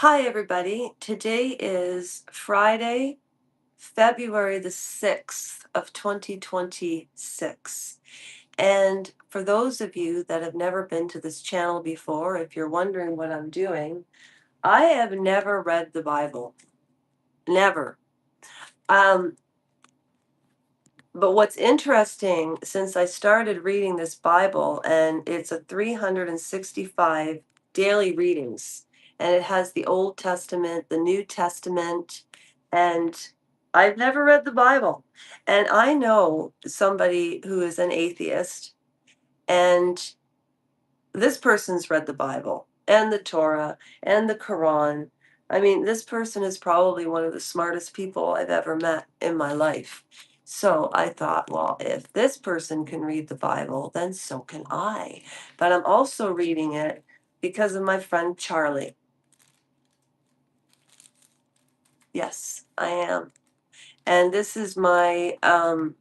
Hi, everybody. Today is Friday, February the 6th of 2026. And for those of you that have never been to this channel before, if you're wondering what I'm doing, I have never read the Bible. Never. Um, but what's interesting, since I started reading this Bible, and it's a 365 daily readings, and it has the Old Testament, the New Testament, and I've never read the Bible. And I know somebody who is an atheist, and this person's read the Bible and the Torah and the Quran. I mean, this person is probably one of the smartest people I've ever met in my life. So I thought, well, if this person can read the Bible, then so can I. But I'm also reading it because of my friend Charlie. Yes, I am. And this is my, how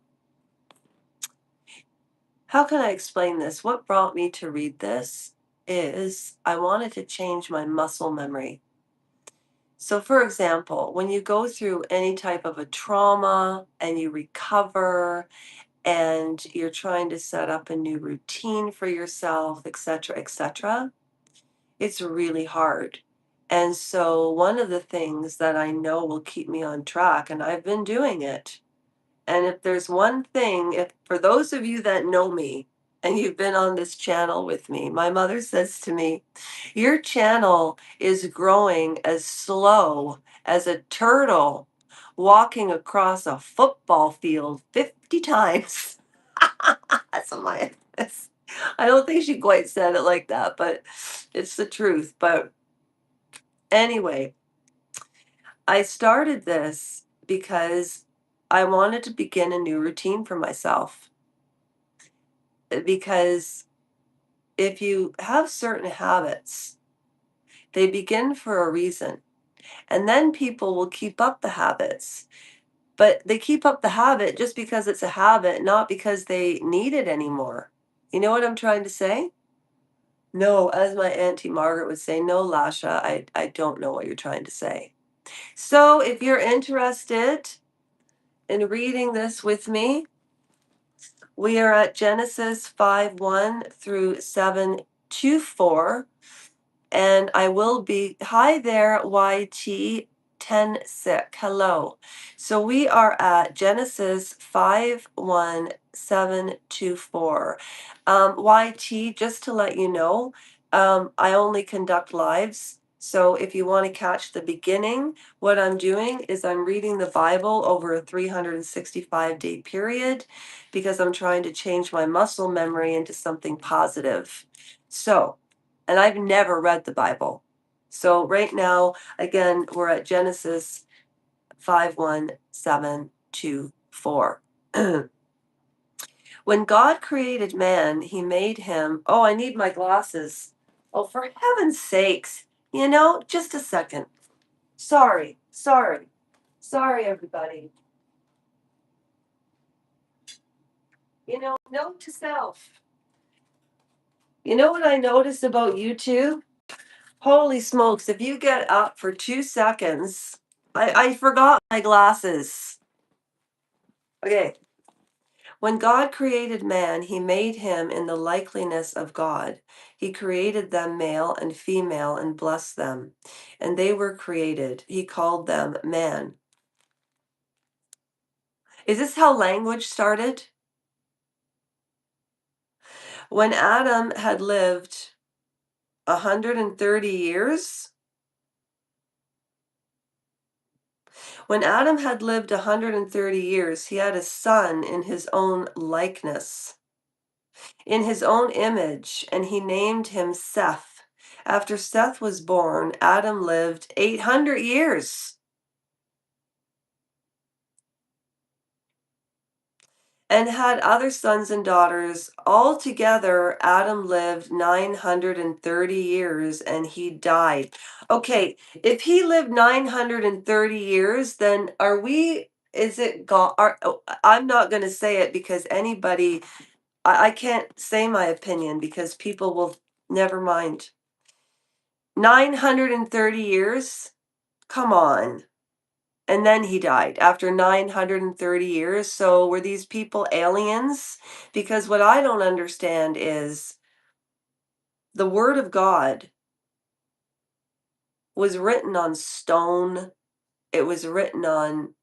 can I explain this? What brought me to read this is I wanted to change my muscle memory. So, for example, when you go through any type of a trauma and you recover and you're trying to set up a new routine for yourself, etc., it's really hard. And so, one of the things that I know will keep me on track, and I've been doing it, and if there's one thing, if for those of you that know me and you've been on this channel with me, my mother says to me, your channel is growing as slow as a turtle walking across a football field 50 times. That's my that's, I don't think she quite said it like that, but it's the truth. But anyway, I started this because I wanted to begin a new routine for myself. Because if you have certain habits, they begin for a reason. And then people will keep up the habits. But they keep up the habit just because it's a habit, not because they need it anymore. You know what I'm trying to say? No, as my Auntie Margaret would say, no, Lasha, I don't know what you're trying to say. So if you're interested in reading this with me, we are at Genesis 5:1 through 7:24. And I will be, hi there, YT 10 sick. Hello. So we are at Genesis 5:1724. YT, just to let you know, I only conduct lives. So if you want to catch the beginning, what I'm doing is I'm reading the Bible over a 365-day period because I'm trying to change my muscle memory into something positive. So, and I've never read the Bible. So right now, again, we're at Genesis 5:1724. When God created man, he made him. Oh, I need my glasses. Oh, for heaven's sakes. Just a second. Sorry. Sorry, everybody. Note to self. You know what I noticed about YouTube? Holy smokes, if you get up for 2 seconds, I forgot my glasses. Okay. When God created man, he made him in the likeness of God. He created them male and female and blessed them. And they were created. He called them man. Is this how language started? When Adam had lived 130 years, When Adam had lived 130 years, he had a son in his own likeness, in his own image, and he named him Seth. After Seth was born, Adam lived 800 years and had other sons and daughters. Altogether, Adam lived 930 years and he died. Okay, if he lived 930 years, then is it God? I'm not going to say it because I can't say my opinion because people will, never mind. 930 years? Come on. And then he died after 930 years. So were these people aliens? Because what I don't understand is the Word of God was written on stone. It was written on,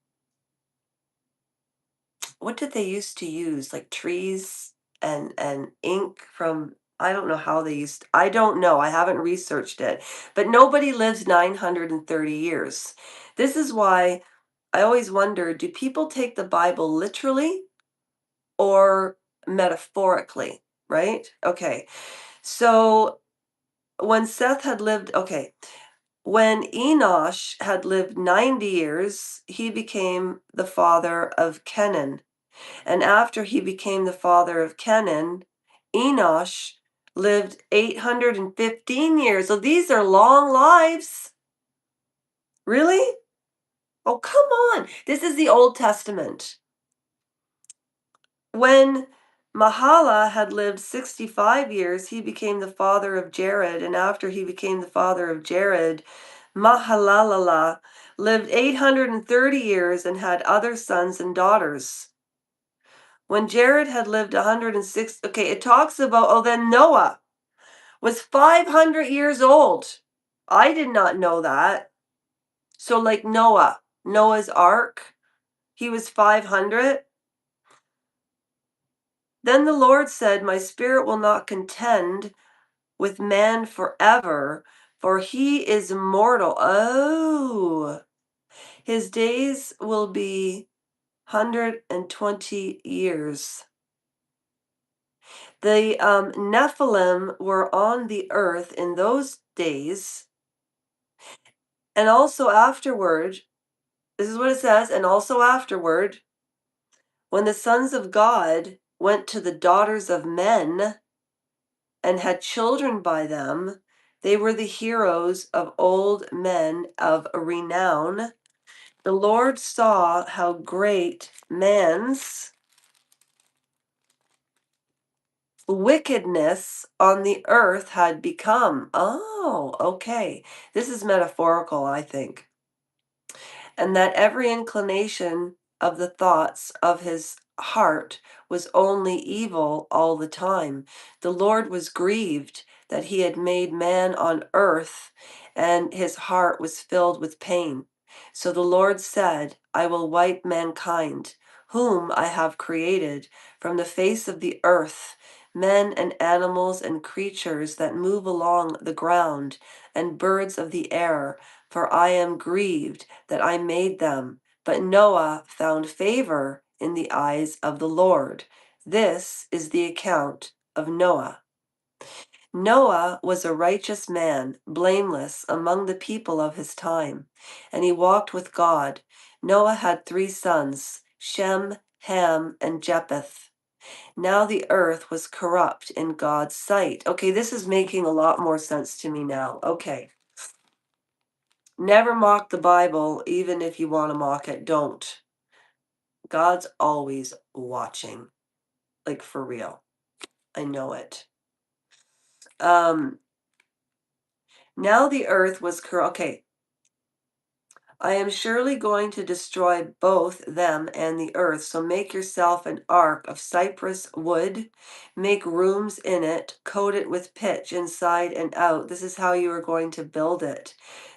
what did they used to use? Like trees and ink from, I don't know how they used, I don't know. I haven't researched it. But nobody lives 930 years. This is why I always wonder, do people take the Bible literally or metaphorically, right? Okay. So when Seth had lived, okay, when Enosh had lived 90 years, he became the father of Kenan. And after he became the father of Kenan, Enosh lived 815 years. So these are long lives. Really? Oh, come on. This is the Old Testament. When Mahala had lived 65 years, he became the father of Jared. And after he became the father of Jared, Mahalalala lived 830 years and had other sons and daughters. When Jared had lived 106, okay, it talks about, oh, then Noah was 500 years old. I did not know that. So, like Noah, Noah's Ark, he was 500. Then the Lord said, my spirit will not contend with man forever, for he is mortal. Oh, his days will be 120 years. The Nephilim were on the earth in those days, and also afterward, this is what it says, and also afterward, when the sons of God went to the daughters of men and had children by them, they were the heroes of old men of renown. The Lord saw how great man's wickedness on the earth had become. Oh, okay. This is metaphorical, I think. And that every inclination of the thoughts of his heart was only evil all the time. The Lord was grieved that he had made man on earth, and his heart was filled with pain. So the Lord said, I will wipe mankind, whom I have created, from the face of the earth, men and animals and creatures that move along the ground, and birds of the air, for I am grieved that I made them. But Noah found favor in the eyes of the Lord. This is the account of Noah. Noah was a righteous man, blameless among the people of his time, and he walked with God. Noah had 3 sons, Shem, Ham, and Japheth. Now the earth was corrupt in God's sight. Okay, this is making a lot more sense to me now. Okay. Never mock the Bible, even if you want to mock it. Don't. God's always watching. Like for real. I know it. Now the earth was corrupt. Okay. I am surely going to destroy both them and the earth. So make yourself an ark of cypress wood, make rooms in it, coat it with pitch inside and out. This is how you are going to build it.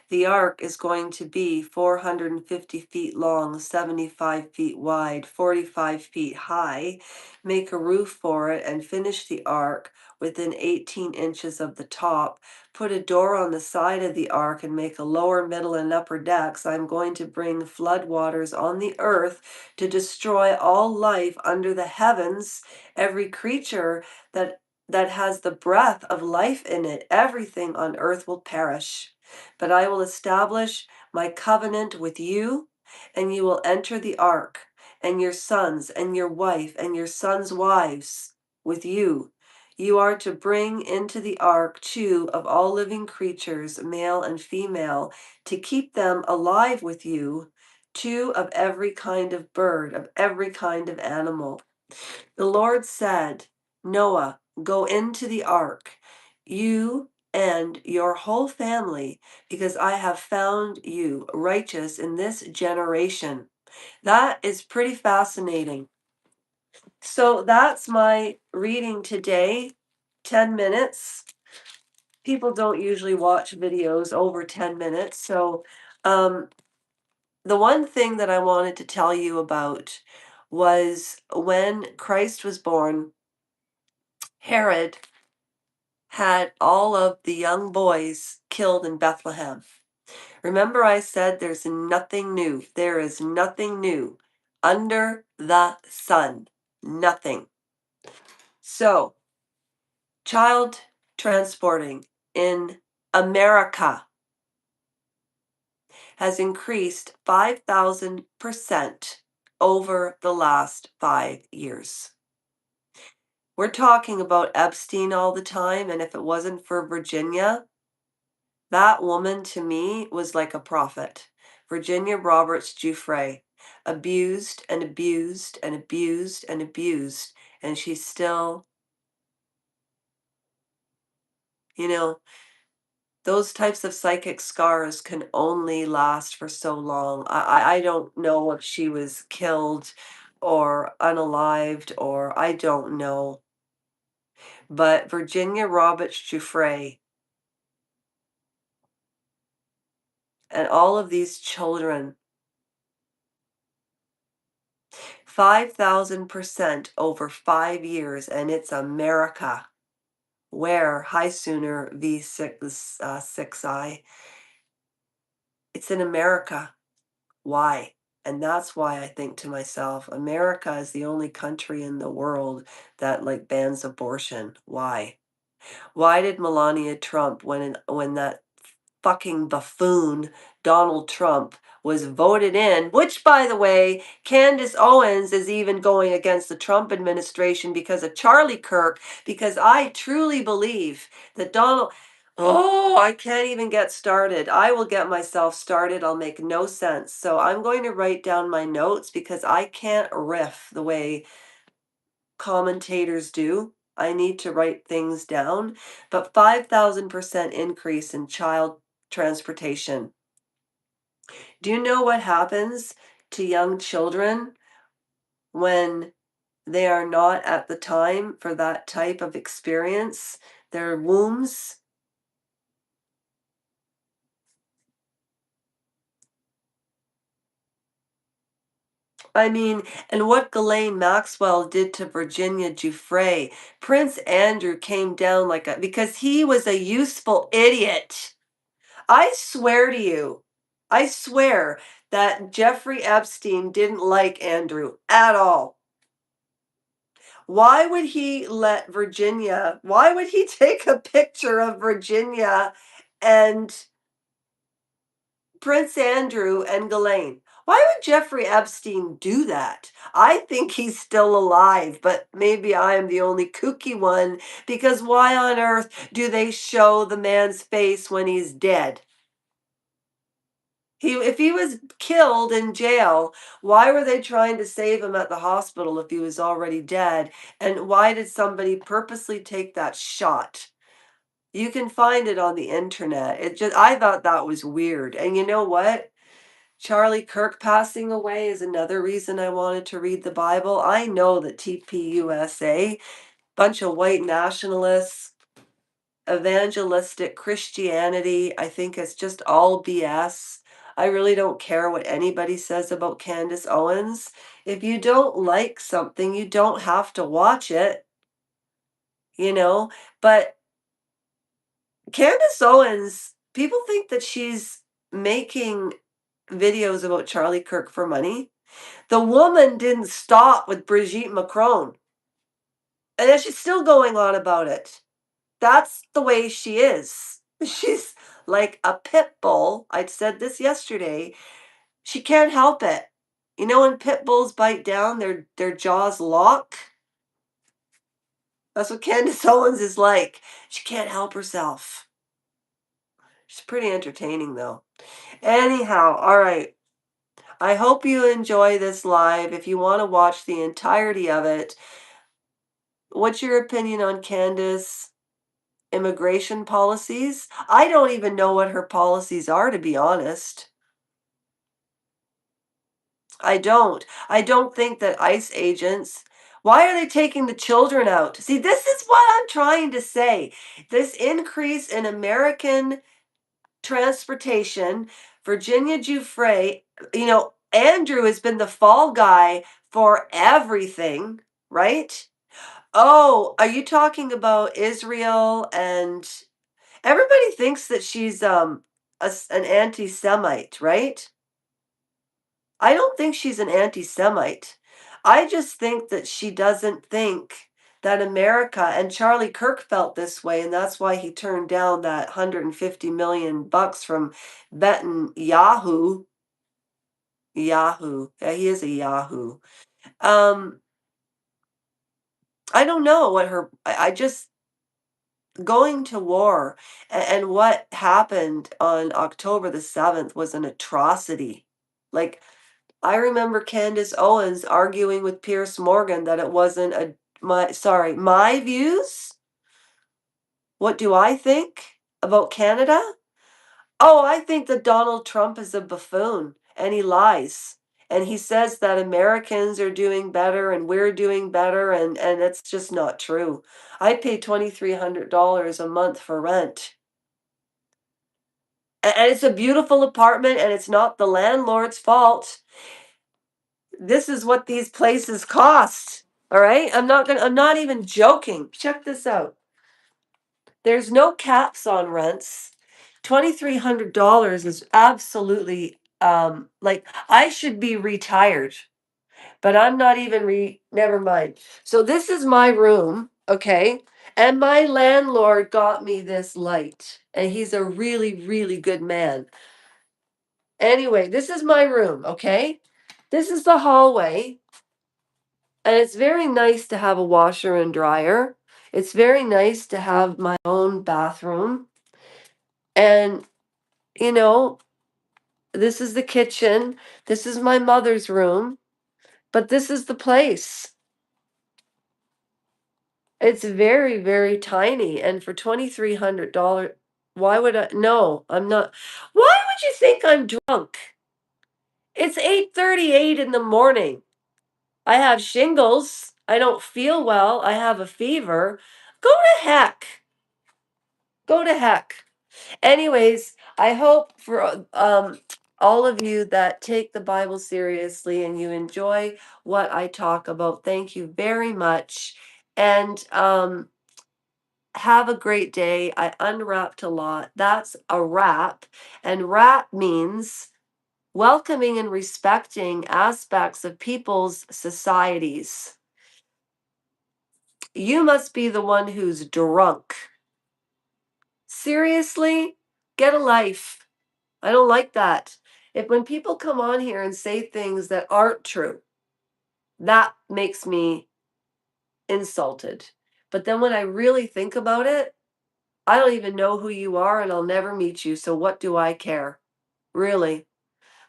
The ark is going to be 450 feet long, 75 feet wide, 45 feet high. Make a roof for it and finish the ark within 18 inches of the top. Put a door on the side of the ark and make a lower, middle, and upper decks. I'm going to bring flood waters on the earth to destroy all life under the heavens, every creature that has the breath of life in it. Everything on earth will perish. But I will establish my covenant with you, and you will enter the ark, and your sons, and your wife, and your sons' wives with you. You are to bring into the ark 2 of all living creatures, male and female, to keep them alive with you, 2 of every kind of bird, of every kind of animal. The Lord said, Noah, go into the ark, you and your whole family, because I have found you righteous in this generation. That is pretty fascinating. So that's my reading today. 10 minutes. People don't usually watch videos over 10 minutes. So, um, the one thing that I wanted to tell you about was when Christ was born, Herod had all of the young boys killed in Bethlehem. Remember, I said there's nothing new. There is nothing new under the sun. Nothing. So, child transporting in America has increased 5,000% over the last 5 years. We're talking about Epstein all the time, and if it wasn't for Virginia, that woman to me was like a prophet. Virginia Roberts Giuffre, abused and abused and abused and abused, and she's still, you know, those types of psychic scars can only last for so long. I don't know if she was killed or unalived or I don't know. But Virginia Roberts Giuffre and all of these children, 5,000% over 5 years, and it's America. Where High Sooner V6I, it's in America. Why? And that's why I think to myself, America is the only country in the world that like bans abortion. Why? Why did Melania Trump, when that fucking buffoon Donald Trump was voted in, which by the way, Candace Owens is even going against the Trump administration because of Charlie Kirk, because I truly believe that Donald, oh, I can't even get started. I will get myself started. I'll make no sense. So I'm going to write down my notes because I can't riff the way commentators do. I need to write things down. But 5,000% increase in child transportation. Do you know what happens to young children when they are not at the time for that type of experience? Their wombs. I mean, and what Ghislaine Maxwell did to Virginia Giuffre. Prince Andrew came down like a, because he was a useful idiot. I swear to you, I swear that Jeffrey Epstein didn't like Andrew at all. Why would he let Virginia, why would he take a picture of Virginia and Prince Andrew and Ghislaine? Why would Jeffrey Epstein do that? I think he's still alive, but maybe I am the only kooky one because why on earth do they show the man's face when he's dead? If he was killed in jail, why were they trying to save him at the hospital if he was already dead? And why did somebody purposely take that shot? You can find it on the internet. It just I thought that was weird. And you know what? Charlie Kirk passing away is another reason I wanted to read the Bible. I know that TPUSA, bunch of white nationalists, evangelistic Christianity, I think it's just all BS. I really don't care what anybody says about Candace Owens. If you don't like something, you don't have to watch it, you know? But Candace Owens, people think that she's making videos about Charlie Kirk for money. The woman didn't stop with Brigitte Macron. And then she's still going on about it. That's the way she is. She's like a pit bull. I said this yesterday. She can't help it. You know when pit bulls bite down, their jaws lock? That's what Candace Owens is like. She can't help herself. She's pretty entertaining though. Anyhow, all right. I hope you enjoy this live. If you want to watch the entirety of it, what's your opinion on Candace? immigration policies. I don't even know what her policies are, to be honest. I don't. I don't think that ICE agents, why are they taking the children out? See, this is what I'm trying to say. This increase in American transportation, Virginia Giuffre, Andrew has been the fall guy for everything, right? Oh, are you talking about Israel? And everybody thinks that she's an anti-Semite, right? I don't think she's an anti-Semite. I just think that she doesn't think that America, and Charlie Kirk felt this way, and that's why he turned down that 150 million bucks from betting Yahoo. Yahoo. Yeah, he is a Yahoo. Um, I don't know what I just going to war and what happened on October the 7th was an atrocity. Like, I remember Candace Owens arguing with Pierce Morgan that it wasn't my views. What do I think about Canada? Oh, I think that Donald Trump is a buffoon and he lies. And he says that Americans are doing better and we're doing better, and it's just not true. I pay $2,300 a month for rent. And it's a beautiful apartment and it's not the landlord's fault. This is what these places cost. All right? I'm not even joking. Check this out. There's no caps on rents. $2,300 is absolutely like I should be retired, but I'm not even never mind. So this is my room, okay? And my landlord got me this light, and he's a really, really good man. Anyway, this is my room, okay? This is the hallway. And it's very nice to have a washer and dryer. It's very nice to have my own bathroom. And, you know, this is the kitchen. This is my mother's room. But this is the place. It's very, very tiny. And for $2,300, why would I? No, I'm not. Why would you think I'm drunk? It's 8:38 in the morning. I have shingles. I don't feel well. I have a fever. Go to heck. Go to heck. Anyways, I hope for all of you that take the Bible seriously and you enjoy what I talk about. Thank you very much. And have a great day. I unwrapped a lot. That's a wrap. And wrap means welcoming and respecting aspects of people's societies. You must be the one who's drunk. Seriously? Get a life. I don't like that. If when people come on here and say things that aren't true, that makes me insulted. But then when I really think about it, I don't even know who you are and I'll never meet you. So what do I care? Really?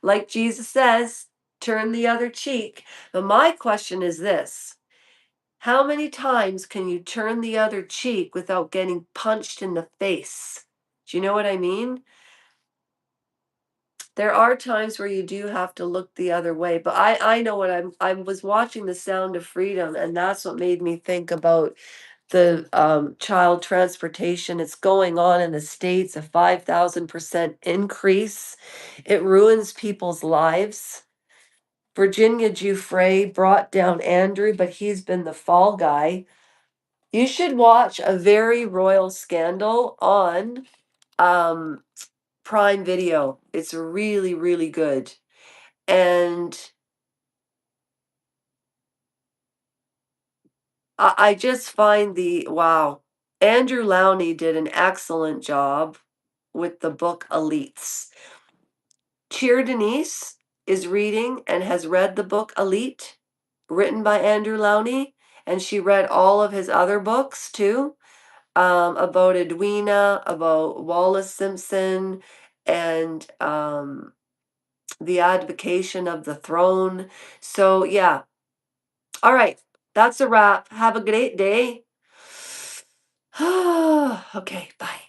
Like Jesus says, turn the other cheek. But my question is this: how many times can you turn the other cheek without getting punched in the face? Do you know what I mean? There are times where you do have to look the other way, but I know what I was watching The Sound of Freedom, and that's what made me think about the child transportation. It's going on in the States, a 5,000% increase. It ruins people's lives. Virginia Giuffre brought down Andrew, but he's been the fall guy. You should watch A Very Royal Scandal on um, Prime Video. It's really, really good. And I just find wow. Andrew Lowney did an excellent job with the book Elites. Cheer Denise is reading and has read the book Elite, written by Andrew Lowney, and she read all of his other books too, about Edwina, about Wallace Simpson, and the advocation of the throne. So yeah. All right. That's a wrap. Have a great day. Okay, bye.